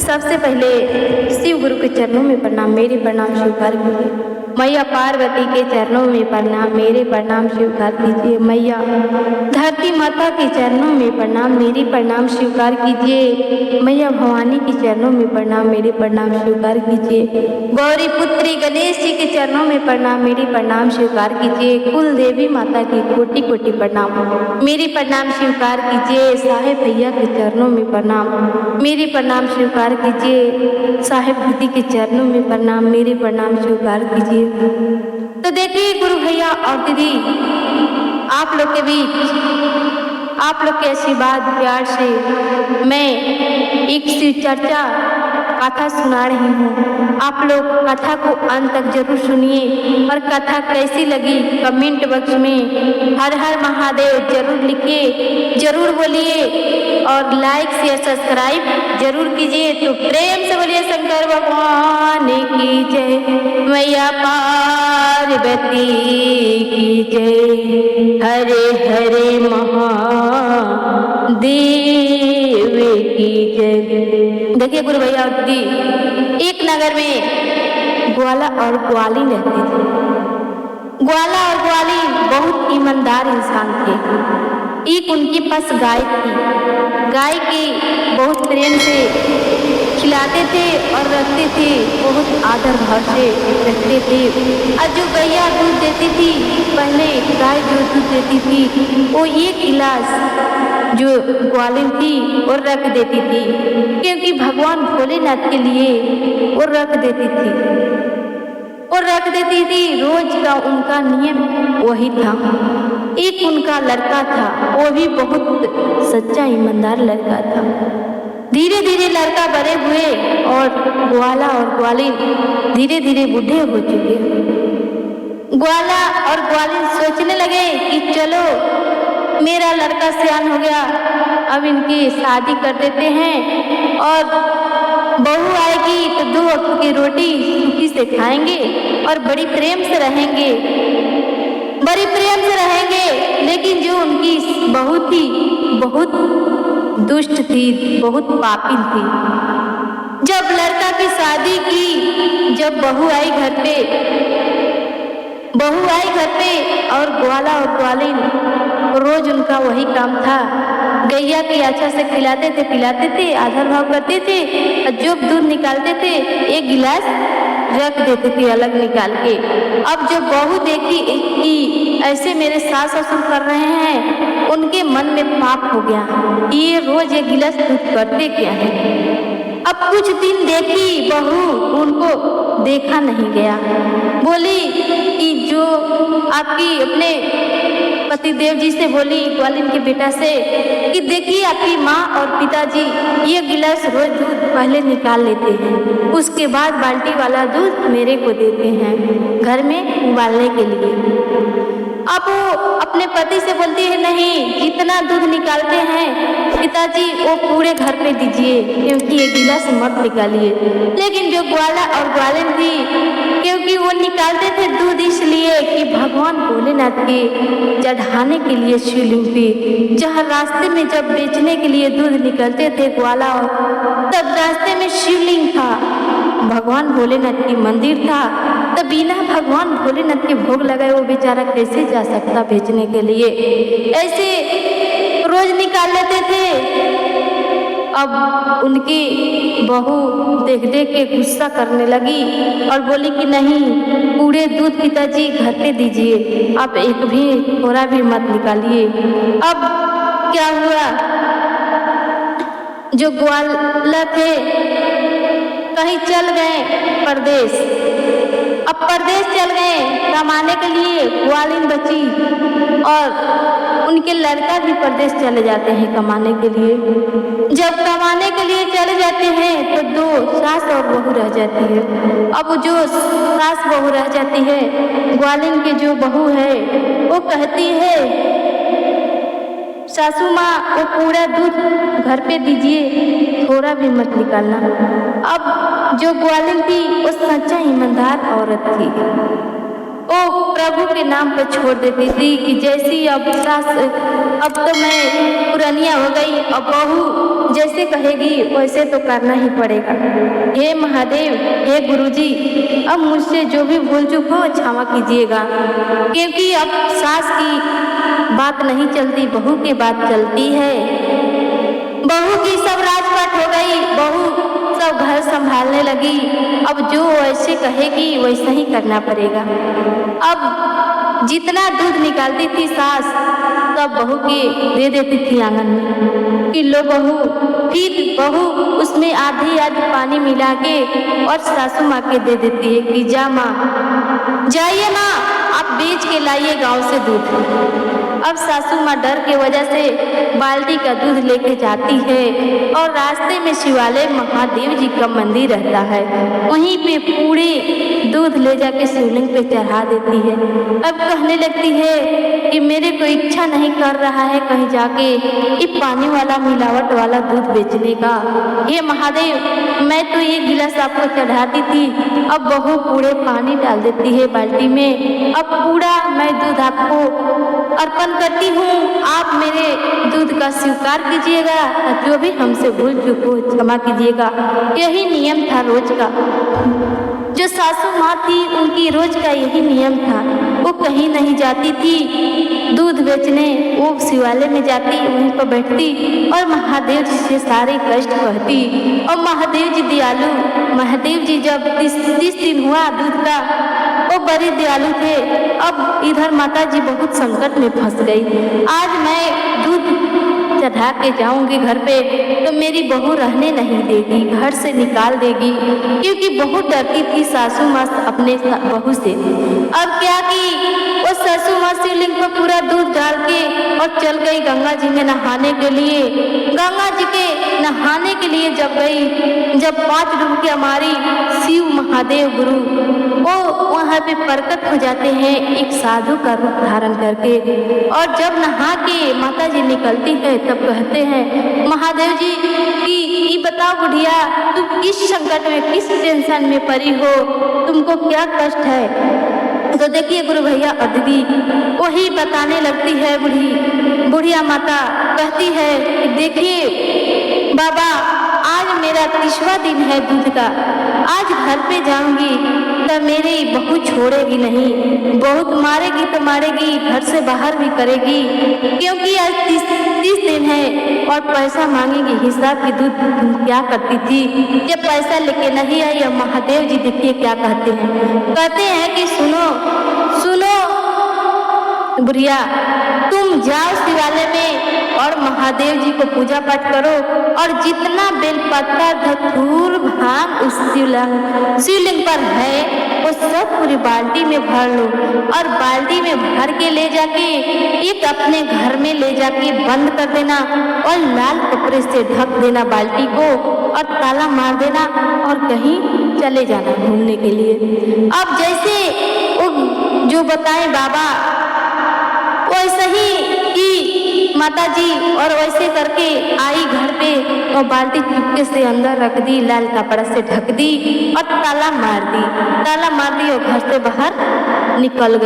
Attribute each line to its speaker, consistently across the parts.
Speaker 1: सबसे पहले शिव गुरु के चरणों में प्रणाम, मेरे प्रणाम स्वीकार कीजिए। मैया पार्वती के चरणों में प्रणाम, मेरे प्रणाम स्वीकार कीजिए। मैया धरती माता के चरणों में प्रणाम, मेरी प्रणाम स्वीकार कीजिए। मैया भवानी के चरणों में प्रणाम, मेरे प्रणाम स्वीकार कीजिए। गौरी पुत्री गणेश जी के चरणों में प्रणाम, मेरी प्रणाम स्वीकार कीजिए। कुल देवी माता की कोटि कोटि प्रणाम, मेरी प्रणाम स्वीकार कीजिए। साहेब भैया के चरणों में प्रणाम, मेरी प्रणाम स्वीकार कीजिए। साहेब दीदी के चरणों में प्रणाम, मेरे प्रणाम स्वीकार कीजिए। तो देखिए गुरु भैया और दीदी, आप लोग के बीच आप लोग के आशीर्वाद प्यार से मैं एक शिव चर्चा कथा सुना रही हूँ। आप लोग कथा को अंत तक जरूर सुनिए और कथा कैसी लगी कमेंट बॉक्स में हर हर महादेव जरूर लिखिए, जरूर बोलिए और लाइक शेयर सब्सक्राइब जरूर कीजिए। तो प्रेम से बोलिए शंकर भगवान की जय, मैया पार्वती की जय, हरे हरे महादेव की जय। देखिए गुरु भैया और दीदी, एक नगर में ग्वाला और ग्वालिन रहते थे। ग्वाला और ग्वालिन बहुत ईमानदार इंसान थे। एक उनके पास गाय थी। गाय के बहुत प्रेम से खिलाते थे और रखते थे, बहुत आदर भाव से रखते थे। और जो गैया दूध देती थी, पहले गाय जो दूध देती थी वो एक गिलास जो ग्वालिन थी वो रख देती थी, क्योंकि भगवान भोलेनाथ के लिए वो रख देती थी। और रख देती थी, रोज का उनका नियम वही था। एक उनका लड़का था, वो भी बहुत सच्चा ईमानदार लड़का था। धीरे धीरे लड़का बड़े हुए और ग्वाला और ग्वालिन धीरे धीरे बूढ़े हो चुके। ग्वाला और ग्वालिन सोचने लगे कि चलो मेरा लड़का सियान हो गया, अब इनकी शादी कर देते हैं और बहू आएगी तो 2 वक्त की रोटी सूखी से खाएंगे और बड़ी प्रेम से रहेंगे, बड़ी प्रेम से रहेंगे। लेकिन जो उनकी बहू थी बहुत दुष्ट थी, बहुत पापिन थी। जब लड़का की शादी की, जब बहू आई घर पे और ग्वाला और ग्वालिन रोज उनका वही काम था। गैया के अच्छा से खिलाते थे, पिलाते थे, आदर भाव करते थे और जब दूध निकालते थे एक गिलास रख देते थे अलग निकाल के। अब जब बहू देखी कि ऐसे मेरे सास ससुर कर रहे हैं, उनके मन में पाप हो गया, ये रोज एक गिलास दूध करते क्या है। अब कुछ दिन देखी बहू, उनको देखा नहीं गया। बोली कि जो आपकी अपने पतिदेव जी से बोली, ग्वालिन के बेटा से, कि देखिए आपकी माँ और पिताजी ये गिलास रोज दूध पहले निकाल लेते हैं, उसके बाद बाल्टी वाला दूध मेरे को देते हैं घर में उबालने के लिए। अब वो अपने पति से बोलती है, नहीं, जितना दूध निकालते हैं पिताजी वो पूरे घर पे दीजिए, क्योंकि ये गिलास मत निकालिए। लेकिन जो ग्वाला और ग्वालिन थी, क्योंकि वो निकालते थे दूध इसलिए कि भगवान भोलेनाथ के चढ़ाने के लिए शिवलिंग पे, जहाँ रास्ते में जब बेचने के लिए दूध निकलते थे ग्वाला, तब रास्ते में शिवलिंग था, भगवान भोलेनाथ की मंदिर था। तब बिना भगवान भोलेनाथ के भोग लगाए वो बेचारा कैसे जा सकता बेचने के लिए। ऐसे रोज निकाल लेते थे। अब उनकी बहू देख देख के गुस्सा करने लगी और बोली कि नहीं, पूरे दूध पिताजी घर पे दीजिए, आप एक भी थोड़ा भी मत निकालिए। अब क्या हुआ, जो ग्वाला थे कहीं चल गए परदेश। अब परदेश चल गए कमाने के लिए, ग्वालिन बची और उनके लड़का भी परदेश चले जाते हैं कमाने के लिए। जब कमाने के लिए चले जाते हैं तो 2 सास और बहू रह जाती है। अब जो सास बहू रह जाती है, ग्वालिन की जो बहू है वो कहती है, सासू माँ वो पूरा दूध घर पे दीजिए, थोड़ा भी मत निकालना। अब जो ग्वालिन थी वो सच्चा ईमानदार औरत थी। वो प्रभु के नाम पर छोड़ देती थी कि जैसी अब सास, अब तो मैं पुरानिया हो गई, अब बहू जैसे कहेगी वैसे तो करना ही पड़ेगा। हे महादेव, हे गुरुजी, अब मुझसे जो भी भूल चूक हो क्षमा कीजिएगा, क्योंकि अब सास की बात नहीं चलती, बहू की बात चलती है। बहू की सब राजपाट हो गई, बहू सब घर संभालने लगी। अब जो ऐसे कहेगी वैसा ही करना पड़ेगा। अब जितना दूध निकालती थी सास, सब बहू के दे देती थी आंगन में कि लो बहू। फिर बहू उसमें आधी पानी मिला के और सासू माँ के दे देती है कि जा माँ, जाइए माँ, आप बेच के लाइए गांव से दूध। अब सासू माँ डर के वजह से बाल्टी का दूध लेके जाती है और रास्ते में शिवालय महादेव जी का मंदिर रहता है, वहीं पे पूरे दूध ले जाके शिवलिंग पे चढ़ा देती है। अब कहने लगती है कि मेरे को इच्छा नहीं कर रहा है कहीं जाके ये पानी वाला मिलावट वाला दूध बेचने का। हे महादेव, मैं तो ये गिलास आपको चढ़ाती थी, अब बहू पूरे पानी डाल देती है बाल्टी में। अब पूरा मैं दूध आपको अर्पण करती हूँ, आप मेरे दूध का स्वीकार कीजिएगा, जो भी हमसे भूल चूक हो क्षमा कीजिएगा। यही नियम था रोज का। जो सासू माँ थी उनकी रोज का यही नियम था। वो कहीं नहीं जाती थी दूध बेचने, वो शिवालय में जाती, वहीं पर बैठती और महादेव जी से सारे कष्ट कहती। और महादेव जी दयालु, महादेव जी जब 30 दिन हुआ दूध का, वो बड़े दयालु थे। अब इधर माता जी बहुत संकट में फंस गई। आज मैं दूध चढ़ा के जाऊंगी घर पे तो मेरी बहू रहने नहीं देगी, घर से निकाल देगी, क्योंकि बहुत डरती थी सासू माँ अपने बहू से। अब क्या की वो सासू माँ शिवलिंग पर पूरा दूध डाल के और चल गई गंगा जी में नहाने के लिए। गंगा जी के नहाने के लिए जब गई, जब 5 डुबकियां मारी, शिव महादेव गुरु वो वहाँ पे प्रकट हो जाते हैं एक साधु का रूप धारण करके। और जब नहा के माता जी निकलती है तब कहते हैं महादेव जी कि ये बताओ बुढ़िया, तुम किस संकट में, किस टेंशन में पड़ी हो, तुमको क्या कष्ट है। तो देखिए गुरु भैया अदिति वही बताने लगती है। बुढ़िया माता कहती है कि देखिए बाबा, आज मेरा 30वां दिन है दूध का, आज घर पे जाऊंगी तो मेरी बहू छोड़ेगी नहीं, बहुत मारेगी तो मारेगी, घर से बाहर भी करेगी, क्योंकि आज 30 दिन है और पैसा मांगेगी। हिसाब की दूध तुम क्या करती थी जब पैसा लेके नहीं आई। और महादेव जी देखिए क्या कहते हैं कि सुनो बुढ़िया, तुम जाओ शिवालय में और महादेव जी को पूजा पाठ करो और जितना बेलपत्र धतूर भांग उस शिवलिंग पर है वो सब पूरी बाल्टी में भर लो और बाल्टी में भर के ले जाके एक अपने घर में ले जाके बंद कर देना और लाल कपड़े से ढक देना बाल्टी को और ताला मार देना और कहीं चले जाना घूमने के लिए। अब जैसे वो जो बताए बाबा वैसे ही कि माता जी और वैसे करके आई घर पे और बाल्टी चुपके से अंदर रख दी, लाल कपड़ा से ढक दी और ताला मार दी और घर से बाहर निकल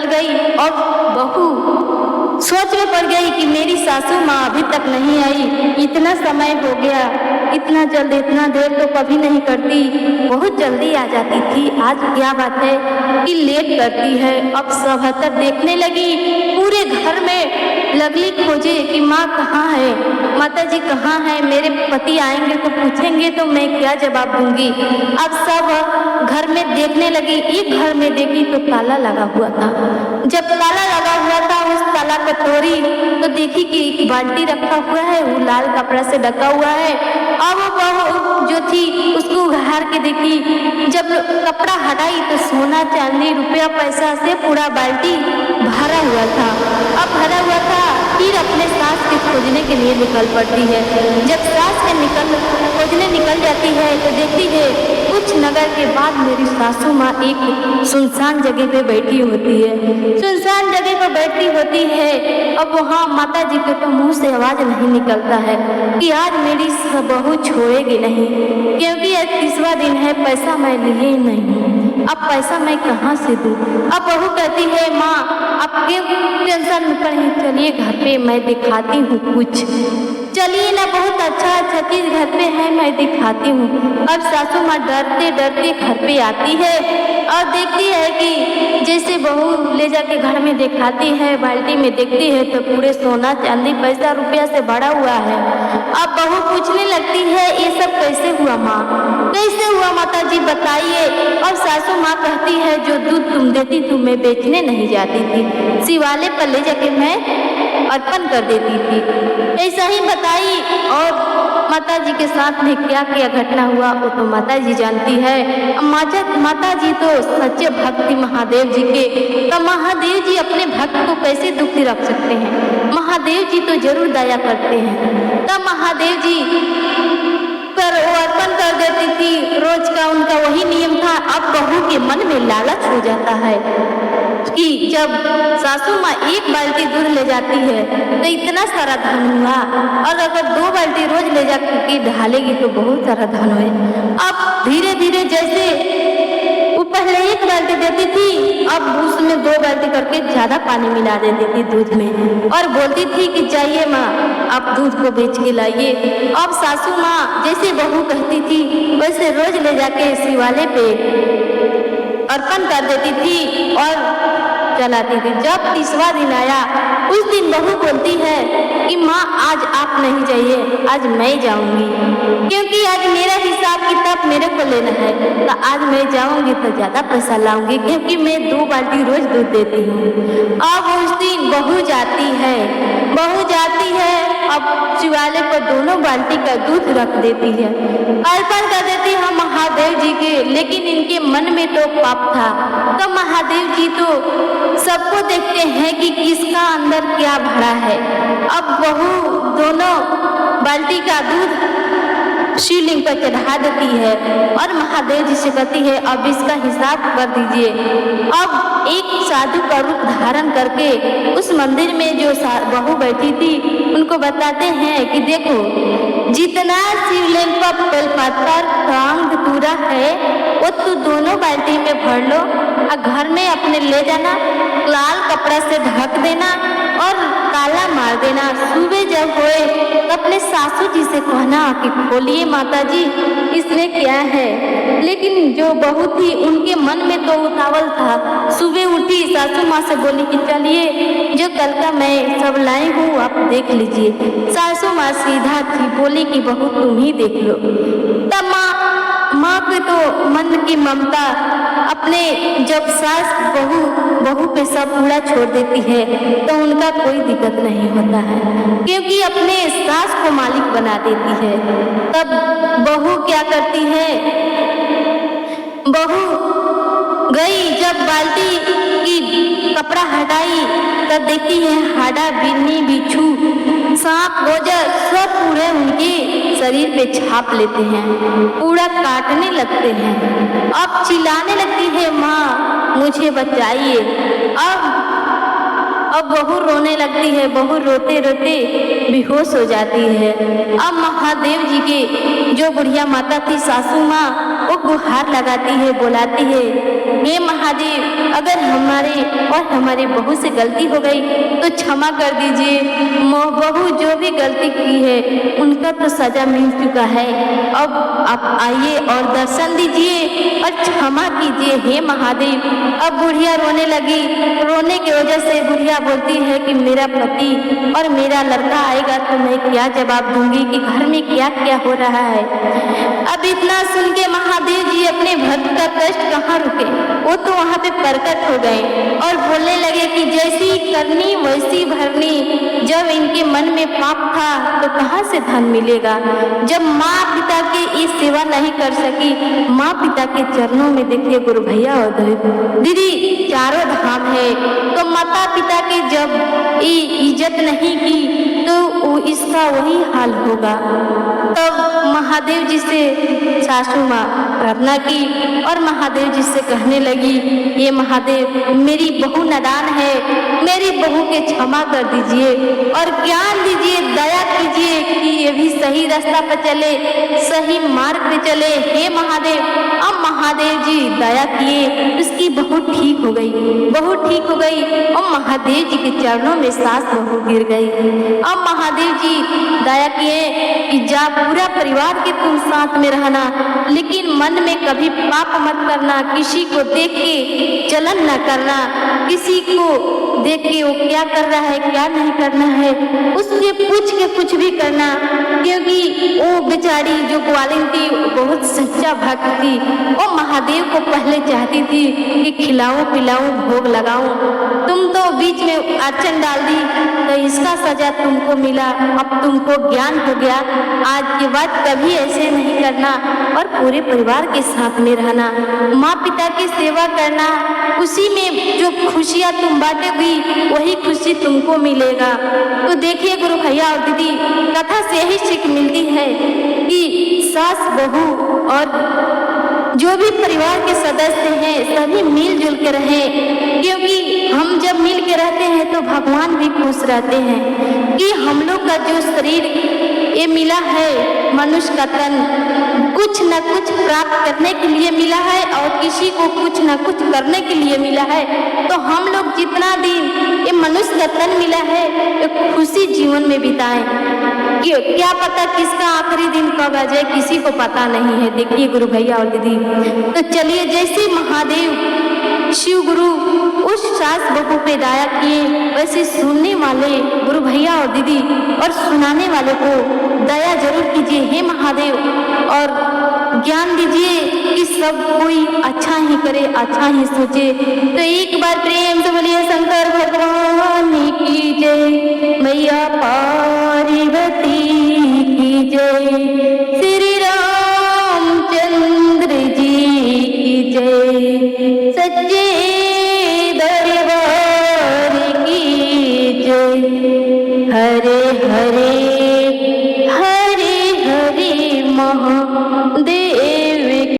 Speaker 1: गई। और बहू सोच में पड़ गई कि मेरी सासू माँ अभी तक नहीं आई, इतना समय हो गया, इतना देर तो कभी नहीं करती, बहुत जल्दी आ जाती थी, आज क्या बात है कि लेट करती है। अब सब देखने लगी, पूरे घर में लगली खोजे कि माँ कहाँ है, माता जी कहाँ है, मेरे पति आएंगे तो पूछेंगे तो मैं क्या जवाब दूंगी। अब सब घर में देखने लगी, एक घर में देखी तो ताला लगा हुआ था। जब ताला लगा हुआ था उस ताला को तोड़ी तो देखी कि एक बाल्टी रखा हुआ है, वो लाल कपड़ा से ढका हुआ है। अब वो जो थी उसको उघार के देखी, जब कपड़ा हटाई तो सोना चांदी रुपया पैसा से पूरा बाल्टी भरा हुआ था। अब भरा हुआ था, फिर अपने सास के खोजने के लिए निकल पड़ती है। जब सास के खोजने निकल जाती है तो देखती है कुछ नगर के बाद मेरी सासू माँ एक सुनसान जगह पे बैठी होती है। अब वहाँ माता जी के तो मुंह से आवाज नहीं निकलता है कि आज मेरी बहू छोड़ेगी नहीं, क्योंकि आज 30वां दिन है, पैसा मैं लिए नहीं, अब पैसा मैं कहाँ से दूँ। अब बहू कहती है माँ आप क्यों टेंशन में पड़े, चलिए घर पे मैं दिखाती हूँ कुछ। चलिए ना, बहुत अच्छा चीज घर पे है, मैं दिखाती हूँ। अब सासू माँ डरते डरते घर पे आती है और देखती है कि जैसे बहू ले जाके घर में दिखाती है, बाल्टी में देखती है तो पूरे सोना चांदी पैसा रुपया से भरा हुआ है। अब बहू पूछने लगती है ये सब कैसे हुआ माँ, कैसे हुआ माता जी बताइए। और सासू माँ कहती है जो दूध तुम देती थी मैं बेचने नहीं जाती थी, शिवालय पर ले जाके मैं अर्पण कर देती थी, ऐसा ही बताई। और माता जी के साथ में क्या क्या घटना हुआ वो तो माता जी जानती है। माता जी तो सच्चे भक्ति महादेव जी के, तो महादेव जी अपने भक्त को कैसे दुखी रख सकते हैं। महादेव जी तो जरूर दया करते हैं। तब महादेव जी पर वो अर्पण कर देती थी, रोज का उनका वही नियम था। अब बहू के मन में लालच हो जाता है कि जब सासू माँ एक बाल्टी दूध ले जाती है तो इतना सारा धन हुआ, और अगर 2 बाल्टी रोज ले जाकर ढालेगी तो बहुत सारा धन हुए। अब धीरे धीरे जैसे वो पहले 1 बाल्टी देती थी, अब उसमें 2 बाल्टी करके ज्यादा पानी मिला देती थी दूध में, और बोलती थी कि जाइए माँ आप दूध को बेच के लाइए। अब सासू माँ जैसे बहू कहती थी वैसे रोज ले जाके शिवालय पे अर्पण कर देती थी और चलाती थी। जब 30वां दिन आया उस दिन बहू बोलती है कि माँ आज आप नहीं जाइए, आज मैं जाऊंगी, क्योंकि आज मेरा हिसाब किताब मेरे को लेना है, तो आज मैं जाऊंगी तो ज्यादा पैसा लाऊंगी, क्योंकि मैं 2 बाल्टी रोज दूध देती हूँ। अब उस दिन बहू जाती है, अब शिवालय पर दोनों बाल्टी का दूध रख देती है, अर्पण कर देती है महादेव जी के। लेकिन इनके मन में तो पाप था, तो महादेव जी तो सबको देखते हैं कि किसका अंदर क्या भरा है। अब बहू दोनों बाल्टी का दूध शिवलिंग पर चढ़ा देती है और महादेव जी से कहती है अब इसका हिसाब कर दीजिए। अब एक साधु का रूप धारण करके उस मंदिर में जो बहू बैठी थी उनको बताते हैं कि देखो जितना शिवलिंग पर बेलपत्र कांग पूरा है वो तो दोनों बाल्टी में भर लो और घर में अपने ले जाना, लाल कपड़ा से ढक देना और ताला मार देना। सुबह जब होए तो अपने सासू जी से कहना कि खोलिए माता जी इसमें क्या है। लेकिन जो बहू थी उनके मन में तो उतावल था। सुबह उठी सासू माँ से बोली कि चलिए जो कल का मैं सब लाई हूँ आप देख लीजिए। सासू माँ सीधा थी, बोली कि बहू तुम ही देख लो। तब माँ के तो मन की ममता अपने जब सास बहू पे सब पूरा छोड़ देती है तो उनका कोई दिक्कत नहीं होता है, क्योंकि अपने सास को मालिक बना देती है। तब बहू क्या करती है, बहू गई जब बाल्टी की कपड़ा हटाई तब देखती है हाड़ा बिन्नी बिच्छू सांप गोजर सब पूरे उनके शरीर पे छाप लेते हैं, पूरा काटने लगते हैं। अब चिल्लाने लगती है माँ मुझे बचाइए। अब बहू रोने लगती है, बहू रोते रोते बेहोश हो जाती है। अब महादेव जी के जो बुढ़िया माता थी सासू माँ वो गुहार लगाती है, बुलाती है हे महादेव अगर हमारे और हमारी बहू से गलती हो गई तो क्षमा कर दीजिए। बहू जो भी गलती की है उनका तो सजा मिल चुका है, अब आप आइए और दर्शन दीजिए और क्षमा कीजिए हे महादेव। अब बुढ़िया रोने लगी, रोने की वजह से बुढ़िया बोलती है कि मेरा पति और मेरा लड़का आएगा तो मैं क्या जवाब दूंगी कि घर में क्या क्या हो रहा है। अब इतना सुन के महादेव जी अपने भक्त का कष्ट कहाँ रुके, वो तो वहाँ पे प्रकट हो गए और बोलने लगे कि जैसी करनी वैसी भरनी। जब इनके मन में पाप था तो कहाँ से धन मिलेगा। जब माँ पिता की ये सेवा नहीं कर सकी, माँ पिता के चरणों में देखिए गुरु भैया और दीदी चारों धाम है, तो माता पिता की जब इज्जत नहीं की तो इसका वही हाल होगा। तब महादेव जी से सासू माँ प्रार्थना की और महादेव जी से कहने लगी, ये महादेव मेरी बहू नादान है, मेरी बहू के क्षमा कर दीजिए और ज्ञान दीजिए, दया कीजिए कि ये भी सही रास्ता पर चले, सही मार्ग पे चले। हे महादेव। अब महादेव जी दया किए, उसकी बहू ठीक हो गई, बहू ठीक हो गई और महादेव जी के चरणों में सास बहू गिर गई। अब महादेव जी दया किए कि जा पूरा परिवार के तुम साथ में रहना, लेकिन मन में कभी पाप मत करना, किसी को देख के जलन न करना, किसी को देख के वो क्या कर रहा है क्या नहीं करना है उससे पूछ के कुछ भी करना, क्योंकि वो बेचारी जो ग्वालिन थी बहुत सच्चा भक्त थी। वो महादेव को पहले चाहती थी कि खिलाऊं पिलाऊं भोग लगाऊं, तुम तो बीच में अड़चन डाल दी तो इसका सजा तुमको मिला, अब तुमको ज्ञान हो गया, आज के बाद कभी ऐसे नहीं करना और पूरे परिवार के साथ में रहना, माँ पिता की सेवा करना, उसी में जो खुशियाँ तुम बांटोगी वही खुशी तुमको मिलेगा। तो देखिए गुरु भैया और दीदी, कथा से यही सीख मिलती है कि सास बहू और जो भी परिवार के सदस्य हैं सभी मिलजुल के रहें, क्योंकि हम जब मिल के रहते हैं तो भगवान भी खुश रहते हैं कि हम लोग का जो शरीर ये मिला है, मनुष्य का तन कुछ न कुछ प्राप्त करने के लिए मिला है और किसी को कुछ न कुछ करने के लिए मिला है। तो हम लोग जितना दिन ये मनुष्य का तन मिला है एक खुशी जीवन में बिताएं। क्या पता किसका आखिरी दिन कब आ जाए, किसी को पता नहीं है। देखिए गुरु भैया और दीदी, तो चलिए जैसे महादेव शिव गुरु उस सास बहू पे दया किए, वैसे सुनने वाले गुरु भैया और दीदी और सुनाने वाले को दया जरूर कीजिए हे महादेव, और ज्ञान दीजिए कि सब कोई अच्छा ही करे, अच्छा ही सोचे। तो एक बार प्रेम से बोलिए शंकर भगवान की जय, मैया पार्वती की जय, श्री रामचंद्र जी की जय, सच्चे दरबार की जय। हरे हरे हरे हरे महादेव।